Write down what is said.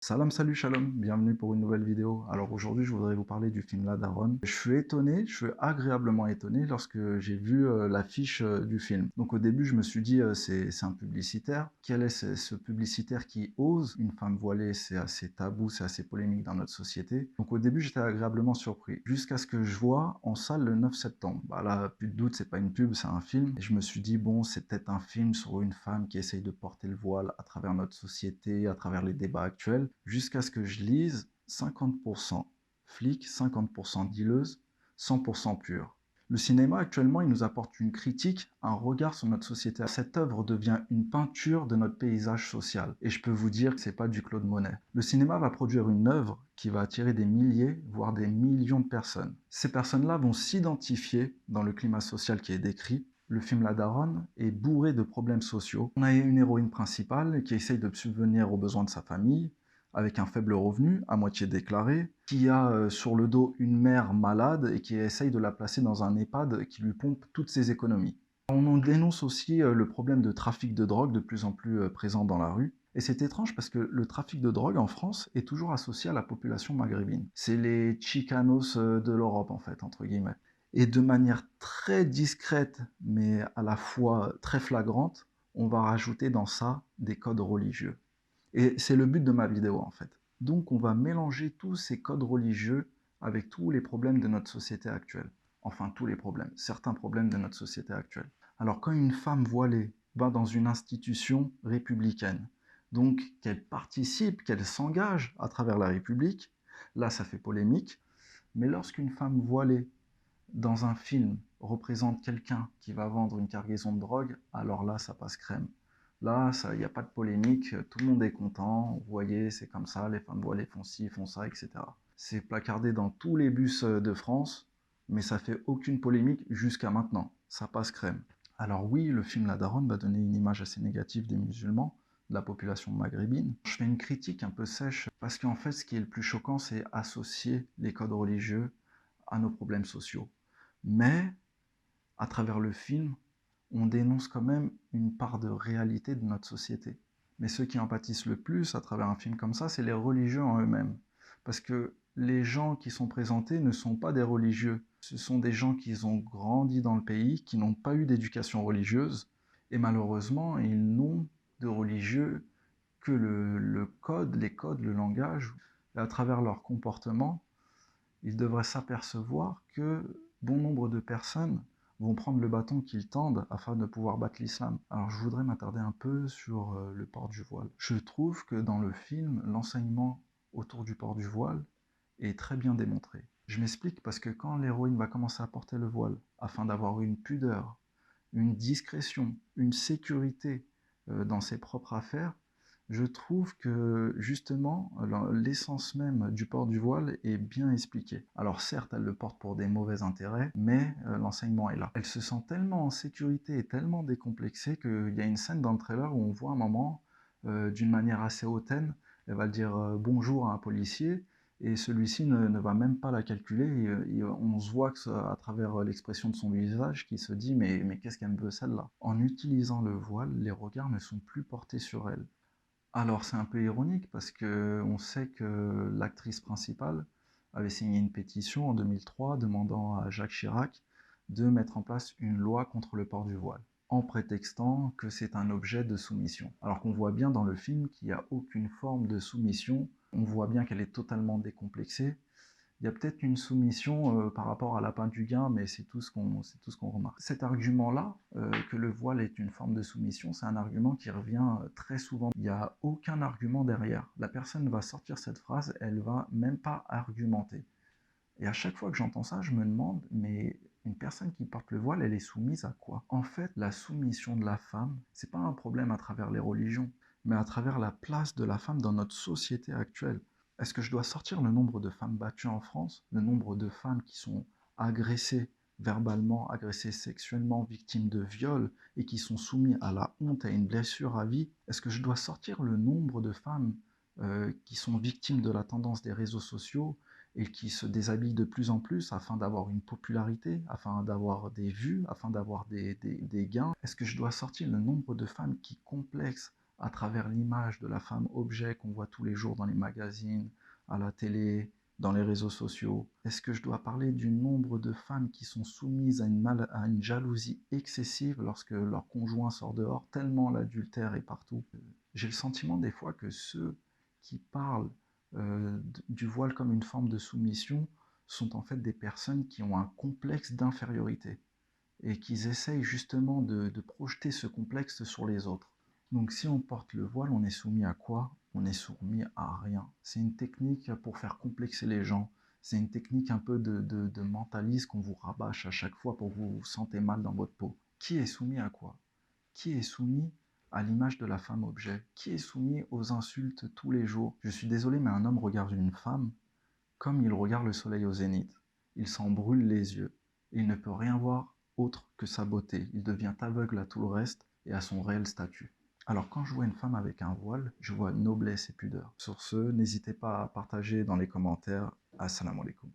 Salam, salut, shalom, bienvenue pour une nouvelle vidéo. Alors aujourd'hui, je voudrais vous parler du film La Daronne. Je suis étonné, je suis agréablement étonné lorsque j'ai vu l'affiche du film. Donc au début, je me suis dit, c'est un publicitaire. Quel est ce publicitaire qui ose une femme voilée? C'est assez tabou, c'est assez polémique dans notre société. Donc au début, j'étais agréablement surpris. Jusqu'à ce que je vois en salle le 9 septembre. Bah là, plus de doute, c'est pas une pub, c'est un film. Et je me suis dit, bon, c'est peut-être un film sur une femme qui essaye de porter le voile à travers notre société, à travers les débats actuels. Jusqu'à ce que je lise 50% flic, 50% dealeuse, 100% pur. Le cinéma, actuellement, il nous apporte une critique, un regard sur notre société. Cette œuvre devient une peinture de notre paysage social. Et je peux vous dire que c'est pas du Claude Monet. Le cinéma va produire une œuvre qui va attirer des milliers, voire des millions de personnes. Ces personnes-là vont s'identifier dans le climat social qui est décrit. Le film La Daronne est bourré de problèmes sociaux. On a une héroïne principale qui essaye de subvenir aux besoins de sa famille, avec un faible revenu, à moitié déclaré, qui a sur le dos une mère malade et qui essaye de la placer dans un EHPAD qui lui pompe toutes ses économies. On en dénonce aussi le problème de trafic de drogue de plus en plus présent dans la rue. Et c'est étrange parce que le trafic de drogue en France est toujours associé à la population maghrébine. C'est les chicanos de l'Europe en fait, entre guillemets. Et de manière très discrète, mais à la fois très flagrante, on va rajouter dans ça des codes religieux. Et c'est le but de ma vidéo en fait. Donc on va mélanger tous ces codes religieux avec tous les problèmes de notre société actuelle. Enfin tous les problèmes, certains problèmes de notre société actuelle. Alors quand une femme voilée va dans une institution républicaine, donc qu'elle participe, qu'elle s'engage à travers la République, là ça fait polémique, mais lorsqu'une femme voilée dans un film représente quelqu'un qui va vendre une cargaison de drogue, alors là, ça passe crème. Là, il n'y a pas de polémique, tout le monde est content, vous voyez, c'est comme ça, les femmes voilées font ci, font ça, etc. C'est placardé dans tous les bus de France, mais ça fait aucune polémique jusqu'à maintenant. Ça passe crème. Alors oui, le film La Daronne va donner une image assez négative des musulmans, de la population maghrébine. Je fais une critique un peu sèche, parce qu'en fait, ce qui est le plus choquant, c'est associer les codes religieux à nos problèmes sociaux. Mais, à travers le film, on dénonce quand même une part de réalité de notre société. Mais ceux qui en pâtissent le plus à travers un film comme ça, c'est les religieux en eux-mêmes. Parce que les gens qui sont présentés ne sont pas des religieux. Ce sont des gens qui ont grandi dans le pays, qui n'ont pas eu d'éducation religieuse, et malheureusement, ils n'ont de religieux que le code, les codes, le langage. Et à travers leur comportement, ils devraient s'apercevoir que bon nombre de personnes vont prendre le bâton qu'ils tendent afin de pouvoir battre l'islam. Alors je voudrais m'attarder un peu sur le port du voile. Je trouve que dans le film, l'enseignement autour du port du voile est très bien démontré. Je m'explique parce que quand l'héroïne va commencer à porter le voile, afin d'avoir une pudeur, une discrétion, une sécurité dans ses propres affaires, je trouve que justement l'essence même du port du voile est bien expliquée. Alors certes, elle le porte pour des mauvais intérêts, mais l'enseignement est là. Elle se sent tellement en sécurité et tellement décomplexée qu'il y a une scène dans le trailer où on voit un moment, d'une manière assez hautaine, elle va dire bonjour à un policier, et celui-ci ne va même pas la calculer, et on se voit que à travers l'expression de son visage qu'il se dit mais qu'est-ce qu'elle me veut celle-là? En utilisant le voile, les regards ne sont plus portés sur elle. Alors c'est un peu ironique parce que on sait que l'actrice principale avait signé une pétition en 2003 demandant à Jacques Chirac de mettre en place une loi contre le port du voile, en prétextant que c'est un objet de soumission. Alors qu'on voit bien dans le film qu'il n'y a aucune forme de soumission, on voit bien qu'elle est totalement décomplexée. Il y a peut-être une soumission par rapport à l'appât du gain, mais c'est tout ce qu'on remarque. Cet argument-là, que le voile est une forme de soumission, c'est un argument qui revient très souvent. Il n'y a aucun argument derrière. La personne va sortir cette phrase, elle va même pas argumenter. Et à chaque fois que j'entends ça, je me demande, mais une personne qui porte le voile, elle est soumise à quoi? En fait, la soumission de la femme, c'est pas un problème à travers les religions, mais à travers la place de la femme dans notre société actuelle. Est-ce que je dois sortir le nombre de femmes battues en France, le nombre de femmes qui sont agressées verbalement, agressées sexuellement, victimes de viols et qui sont soumises à la honte et à une blessure à vie? Est-ce que je dois sortir le nombre de femmes qui sont victimes de la tendance des réseaux sociaux et qui se déshabillent de plus en plus afin d'avoir une popularité, afin d'avoir des vues, afin d'avoir des gains? Est-ce que je dois sortir le nombre de femmes qui complexent à travers l'image de la femme objet qu'on voit tous les jours dans les magazines, à la télé, dans les réseaux sociaux? Est-ce que je dois parler du nombre de femmes qui sont soumises à une jalousie excessive lorsque leur conjoint sort dehors, tellement l'adultère est partout? J'ai le sentiment des fois que ceux qui parlent du voile comme une forme de soumission sont en fait des personnes qui ont un complexe d'infériorité et qu'ils essayent justement de projeter ce complexe sur les autres. Donc si on porte le voile, on est soumis à quoi? On est soumis à rien. C'est une technique pour faire complexer les gens. C'est une technique un peu de mentalisme qu'on vous rabâche à chaque fois pour que vous vous sentez mal dans votre peau. Qui est soumis à quoi? Qui est soumis à l'image de la femme objet? Qui est soumis aux insultes tous les jours? Je suis désolé, mais un homme regarde une femme comme il regarde le soleil au zénith. Il s'en brûle les yeux. Il ne peut rien voir autre que sa beauté. Il devient aveugle à tout le reste et à son réel statut. Alors quand je vois une femme avec un voile, je vois noblesse et pudeur. Sur ce, n'hésitez pas à partager dans les commentaires. Assalamu alaikum.